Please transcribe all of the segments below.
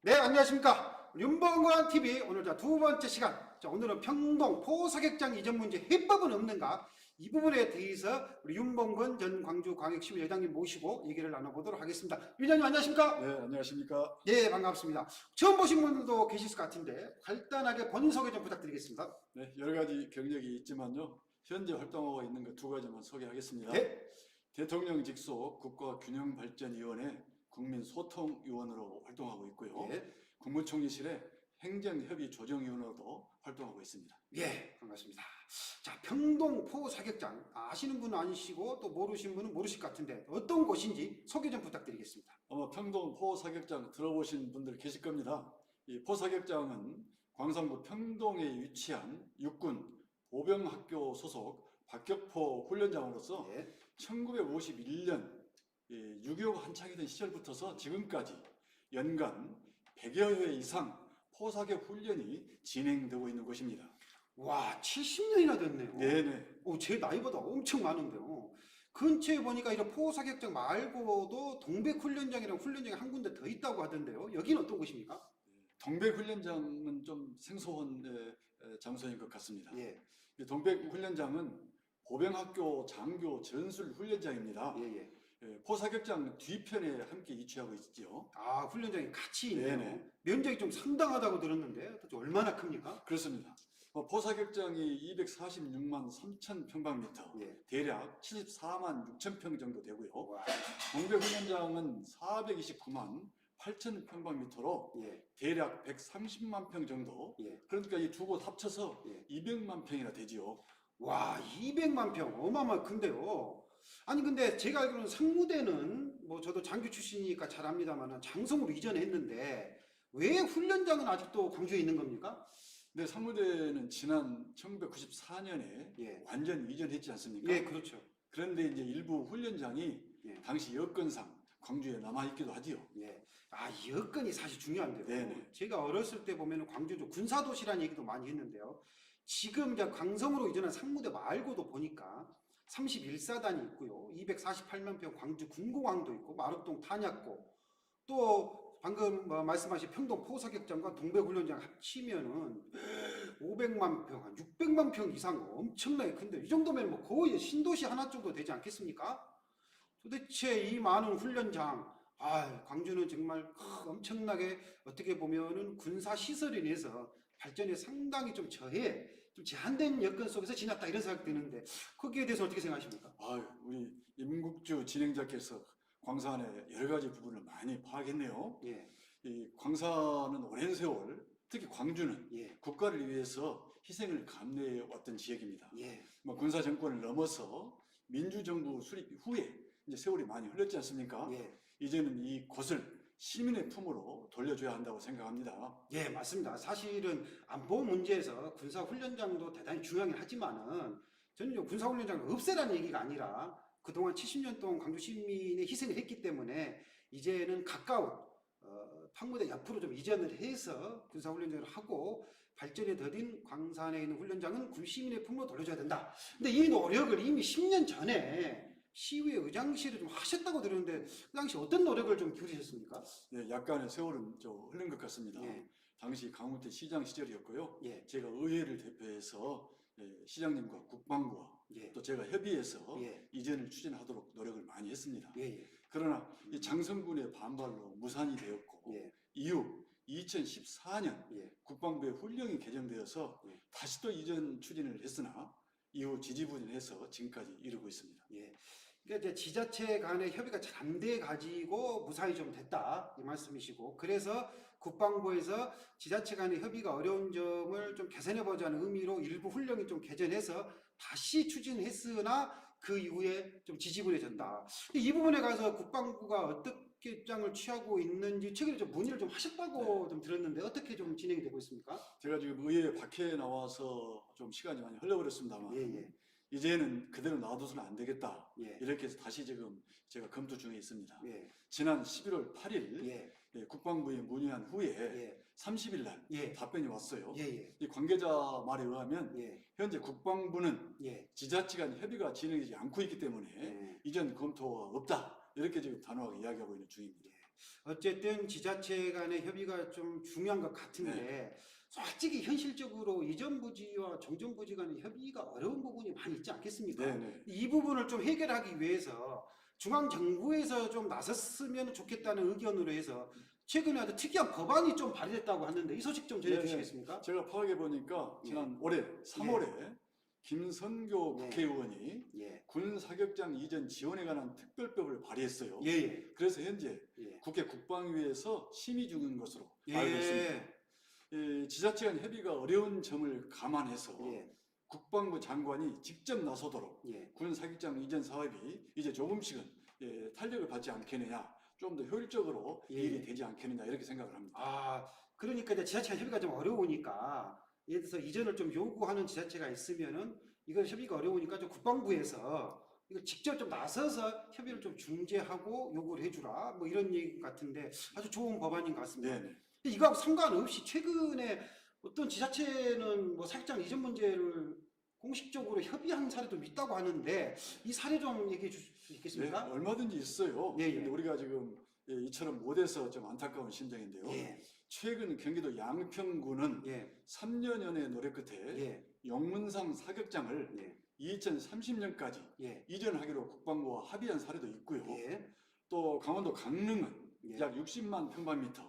네, 안녕하십니까. 윤봉관 TV 오늘 두 번째 시간. 오늘은 평동 포사격장 이전 문제 해법은 없는가? 이 부분에 대해서 우리 윤봉건 전 광주광역시의회 회장님 모시고 얘기를 나눠보도록 하겠습니다. 위원님 안녕하십니까? 네, 안녕하십니까? 네, 반갑습니다. 처음 보신 분들도 계실 것 같은데 간단하게 본인 소개 좀 부탁드리겠습니다. 네, 여러 가지 경력이 있지만요. 현재 활동하고 있는 것 두 가지만 소개하겠습니다. 네. 대통령 직속 국가균형발전위원회 국민소통위원으로 활동하고 있고요. 네. 국무총리실의 행정협의조정위원으로도 활동하고 있습니다. 예, 반갑습니다. 자, 평동 포사격장 아시는 분은 아시고 또 모르신 분은 모르실 것 같은데 어떤 곳인지 소개 좀 부탁드리겠습니다. 아마 평동 포사격장 들어보신 분들 계실 겁니다. 이 포사격장은 광산구 평동에 위치한 육군 보병학교 소속 박격포 훈련장으로서 예. 1951년 6.25 한창이던 시절부터서 지금까지 연간 100여 회 이상 포사격 훈련이 진행되고 있는 곳입니다. 와, 70년이나 됐네요. 네네. 제 나이보다 엄청 많은데요. 근처에 보니까 이런 포사격장 말고도 동백훈련장이랑 훈련장이 한 군데 더 있다고 하던데요. 여기는 어떤 곳입니까? 동백훈련장은 좀 생소한 장소인 것 같습니다. 예. 이 동백훈련장은 보병학교 장교 전술훈련장입니다. 예. 포사격장 뒤편에 함께 위치하고 있죠. 아, 훈련장이 같이 있네요. 네네. 면적이 좀 상당하다고 들었는데 도대체 얼마나 큽니까? 그렇습니다. 포사격장이 246만 3천 평방미터, 예. 대략 74만 6천 평 정도 되고요. 와. 동백훈련장은 429만 8천 평방미터로 예. 대략 130만 평 정도. 예. 그러니까 이 두 곳 합쳐서 예. 200만 평이나 되지요. 와, 200만 평 어마어마 큰데요. 아니 근데 제가 알기로는 상무대는 뭐 저도 장교 출신이니까 잘 압니다만 장성으로 이전했는데 왜 훈련장은 아직도 광주에 있는 겁니까? 네, 상무대는 지난 1994년에 예. 완전 이전했지 않습니까? 예, 그렇죠. 그런데 이제 일부 훈련장이 예. 당시 여건상 광주에 남아있기도 하지요. 예. 아, 여건이 사실 중요한데요. 네네. 제가 어렸을 때 보면 광주도 군사도시라는 얘기도 많이 했는데요. 지금 이제 광성으로 이전한 상무대 말고도 보니까 31사단이 있고요. 248만 평 광주 군공항도 있고 마루동 탄약고 또 방금 말씀하신 평동 포사격장과 동백훈련장 합치면은 500만 평, 한 600만 평 이상 엄청나게 큰데 이 정도면 뭐 거의 신도시 하나 정도 되지 않겠습니까? 도대체 이 많은 훈련장, 광주는 정말 엄청나게 어떻게 보면은 군사 시설에 인해서 발전에 상당히 좀 제한된 여건 속에서 지났다 이런 생각이 드는데 거기에 대해서 어떻게 생각하십니까? 우리 임국주 진행자께서 광산의 여러 가지 부분을 많이 파악했네요. 예. 이 광산은 오랜 세월, 특히 광주는 예. 국가를 위해서 희생을 감내해 왔던 지역입니다. 예. 뭐 군사 정권을 넘어서 민주정부 수립 후에 이제 세월이 많이 흘렀지 않습니까? 예. 이제는 이 곳을 시민의 품으로 돌려줘야 한다고 생각합니다. 예, 맞습니다. 사실은 안보 문제에서 군사훈련장도 대단히 중요하긴 하지만은 저는 군사훈련장을 없애라는 얘기가 아니라 그동안 70년 동안 광주 시민의 희생을 했기 때문에 이제는 가까운 판무대 옆으로 좀 이전을 해서 군사훈련장을 하고 발전에 더딘 광산에 있는 훈련장은 군 시민의 품으로 돌려줘야 된다. 근데 이 노력을 이미 10년 전에 시의회 의장실을 좀 하셨다고 들었는데 그 당시 어떤 노력을 좀 기울이셨습니까? 네, 약간의 세월은 좀 흐른 것 같습니다. 예. 당시 강훈태 시장 시절이었고요. 예. 제가 의회를 대표해서 시장님과 국방부와 예. 또 제가 협의해서 예. 이전을 추진하도록 노력을 많이 했습니다. 예. 그러나 이 장성군의 반발로 무산이 되었고 예. 이후 2014년 예. 국방부의 훈령이 개정되어서 예. 다시 또 이전 추진을 했으나 이후 지지부진해서 지금까지 이르고 있습니다. 예. 그러니까 이제 지자체 간의 협의가 잘 안 돼 가지고 무산이 좀 됐다 이 말씀이시고 그래서 국방부에서 지자체 간의 협의가 어려운 점을 좀 개선해 보자는 의미로 일부 훈령이 좀 개정해서 다시 추진했으나 그 이후에 좀 지지부진해졌다. 이 부분에 가서 국방부가 어떻게 입장을 취하고 있는지 최근에 좀 문의를 좀 하셨다고 좀 들었는데 어떻게 좀 진행이 되고 있습니까? 제가 지금 의회 밖에 나와서 좀 시간이 많이 흘러버렸습니다만 예. 이제는 그대로 놔둬서는 안 되겠다. 예. 이렇게 해서 다시 지금 제가 검토 중에 있습니다. 예. 지난 11월 8일 예. 국방부에 문의한 후에 예. 30일 날 예. 답변이 왔어요. 예. 이 관계자 말에 의하면 예. 현재 국방부는 예. 지자체 간 협의가 진행되지 않고 있기 때문에 예. 이전 검토가 없다. 이렇게 지금 단호하게 이야기하고 있는 중입니다. 어쨌든 지자체 간의 협의가 좀 중요한 것 같은데 솔직히 현실적으로 이전 부지와 정전 부지 간의 협의가 어려운 부분이 많이 있지 않겠습니까? 네네. 이 부분을 좀 해결하기 위해서 중앙 정부에서 좀 나섰으면 좋겠다는 의견으로 해서 최근에 아주 특이한 법안이 좀 발의됐다고 하는데 이 소식 좀 전해주시겠습니까? 제가 파악해 보니까 예. 지난 올해 3월에 김선교 네. 국회의원이 예, 군 사격장 이전 지원에 관한 특별법을 발의했어요. 예, 예, 그래서 현재 예. 국회 국방위에서 심의 중인 것으로 예. 알고 있습니다. 지자체 간 협의가 어려운 점을 감안해서 예, 국방부 장관이 직접 나서도록 예. 군 사격장 이전 사업이 이제 조금씩은 탄력을 받지 않겠느냐, 좀 더 효율적으로 예. 일이 되지 않겠느냐 이렇게 생각을 합니다. 아, 그러니까 이제 지자체 협의가 좀 어려우니까 예를 들어서 이전을 좀 요구하는 지자체가 있으면은 이걸 협의가 어려우니까 좀 국방부에서 이걸 직접 좀 나서서 협의를 좀 중재하고 요구를 해주라 뭐 이런 얘기 같은데 아주 좋은 법안인 것 같습니다. 네네. 근데 이거하고 상관없이 최근에 어떤 지자체는 뭐 사격장 이전 문제를 공식적으로 협의한 사례도 있다고 하는데 이 사례 좀 얘기해 주실 수 네, 있겠습니까? 얼마든지 있어요. 예, 예. 근데 우리가 지금 이처럼 못해서 좀 안타까운 심정인데요. 예, 최근 경기도 양평군은 예, 3년여의 노력 끝에 예, 영문상 사격장을 예, 2030년까지 예, 이전하기로 국방부와 합의한 사례도 있고요. 예, 또 강원도 강릉은 예. 약 60만 평방미터,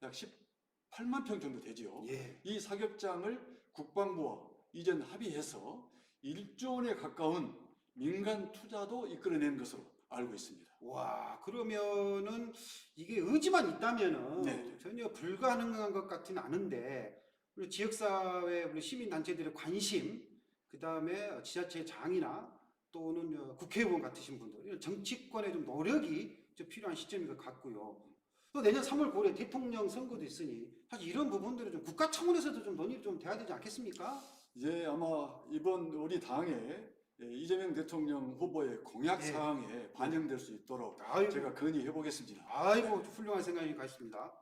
약 18만 평 정도 되지요. 예. 이 사격장을 국방부와 이전 합의해서 1조 원에 가까운 민간 투자도 이끌어낸 것으로 알고 있습니다. 와, 그러면은 이게 의지만 있다면은 네. 전혀 불가능한 것 같지는 않은데 우리 지역사회, 우리 시민단체들의 관심, 그 다음에 지자체 장이나 또는 국회의원 같으신 분들, 이런 정치권의 좀 노력이 좀 필요한 시점인 것 같고요. 또 내년 3월 9일에 대통령 선거도 있으니 사실 이런 부분들은 좀 국가 차원에서도 좀 논의를 좀 돼야 되지 않겠습니까? 이제 아마 이번 우리 당에 이재명 대통령 후보의 공약 예. 사항에 반영될 수 있도록 아이고. 제가 건의해 보겠습니다. 아이고 훌륭한 생각인 것 같습니다.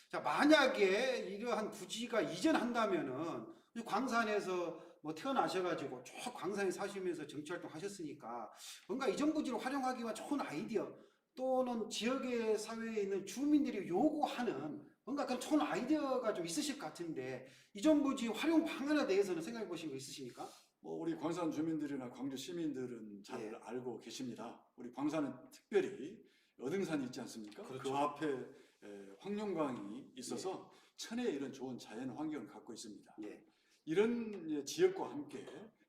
자, 만약에 이러한 부지가 이전한다면은 광산에서 뭐 태어나셔가지고 쭉 광산에 사시면서 정치활동 하셨으니까 뭔가 이전 부지를 활용하기 위한 좋은 아이디어 또는 지역의 사회에 있는 주민들이 요구하는 뭔가 그런 좋은 아이디어가 좀 있으실 것 같은데 이전 부지 활용 방안에 대해서는 생각해 보신 거 있으십니까? 뭐 우리 광산 주민들이나 광주 시민들은 잘 예. 알고 계십니다. 우리 광산은 특별히 어등산이 있지 않습니까? 그렇죠. 그 앞에 황룡강이 있어서 천혜의 이런 좋은 자연 환경을 갖고 있습니다. 예, 이런 지역과 함께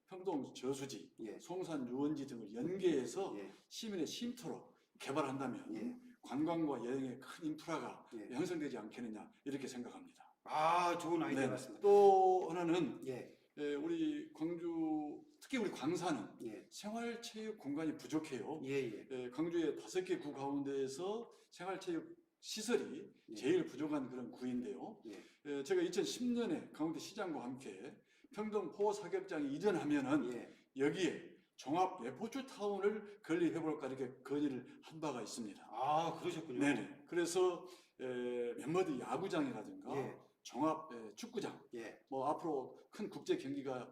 평동 저수지, 예, 송산 유원지 등을 연계해서 예, 시민의 쉼터로 개발한다면 예. 관광과 여행의 큰 인프라가 예. 형성되지 않겠느냐 이렇게 생각합니다. 아, 좋은 아이디어 네. 같습니다. 또 하나는 예, 우리 광주, 특히 우리 광산은 예, 생활체육 공간이 부족해요. 예, 예, 광주의 5개 구 가운데에서 생활체육 시설이 예. 제일 부족한 그런 구인데요. 예, 제가 2010년에 강원도 시장과 함께 평동 포 사격장이 이전하면은 예. 여기에 종합 레포츠 타운을 건립해볼까 이렇게 건의를 한 바가 있습니다. 아, 그러셨군요. 네네. 그래서 멤버드 야구장이라든가 예, 종합 축구장, 예, 뭐 앞으로 큰 국제 경기가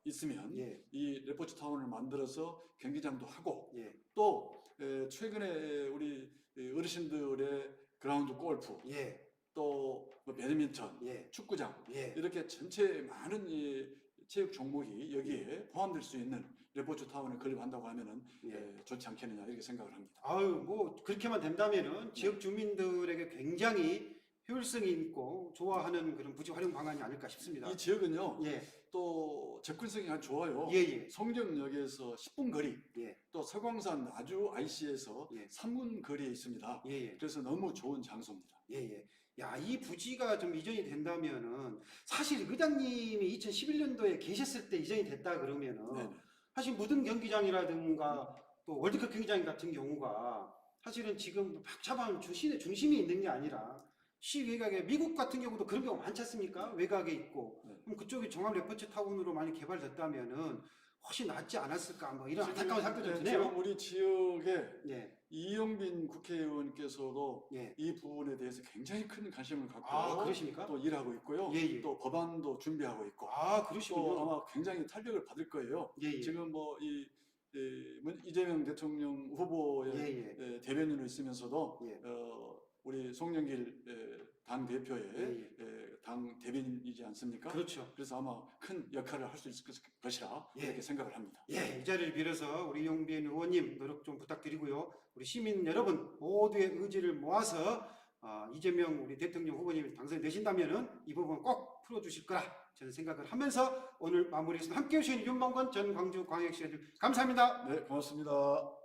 있으면 예, 이 레포츠 타운을 만들어서 경기장도 하고 예, 또 최근에 우리 어르신들의 그라운드 골프 예, 또뭐 배드민턴, 예, 축구장 예. 이렇게 전체 많은 이 체육 종목이 여기에 포함될 수 있는 레포츠 타운을 건립한다고 하면은 예. 좋지 않겠느냐 이렇게 생각을 합니다. 아유, 뭐 그렇게만 된다면은 지역 주민들에게 굉장히 효율성이 있고 좋아하는 그런 부지 활용 방안이 아닐까 싶습니다. 이 지역은요 예, 또 접근성이 아주 좋아요. 예, 예, 송정역에서 10분 거리, 예, 또 서광산 나주 IC에서 예. 3분 거리에 있습니다. 예, 예, 그래서 너무 좋은 장소입니다. 예, 예. 야, 이 부지가 좀 이전이 된다면은 사실 의장님이 2011년도에 계셨을 때 이전이 됐다 그러면은 네네. 사실 무등 경기장이라든가 또 월드컵 경기장 같은 경우가 사실은 지금 박차방 중심이 있는 게 아니라 시외곽에 미국 같은 경우도 그런 경우 많지 않습니까? 외곽에 있고 네. 그럼 그쪽이 종합 레포츠 타운으로 많이 개발됐다면은 훨씬 낫지 않았을까 뭐 이런 안타까운 생각도 좀 지금 드네요. 우리 지역에 예, 이영빈 국회의원께서도 예. 이 부분에 대해서 굉장히 큰 관심을 갖고 아, 그러십니까? 또 일하고 있고요. 예, 예. 또 법안도 준비하고 있고 아, 또 그러시군요. 아마 굉장히 탄력을 받을 거예요. 예, 예. 지금 뭐 이 이재명 대통령 후보의 예, 예. 대변인으로 있으면서도 예. 우리 송영길 당 대표의 예, 당 대변인이지 않습니까? 그렇죠. 그래서 아마 큰 역할을 할 수 있을 것이라 예. 이렇게 생각을 합니다. 예, 이 자리를 빌어서 우리 용빈 의원님 노력 좀 부탁드리고요. 우리 시민 여러분 모두의 의지를 모아서 이재명 우리 대통령 후보님이 당선되신다면은 이 부분 꼭 풀어주실 거라 저는 생각을 하면서 오늘 마무리했습니다. 함께 해주신 윤봉건 전 광주광역시장님 감사합니다. 네, 고맙습니다.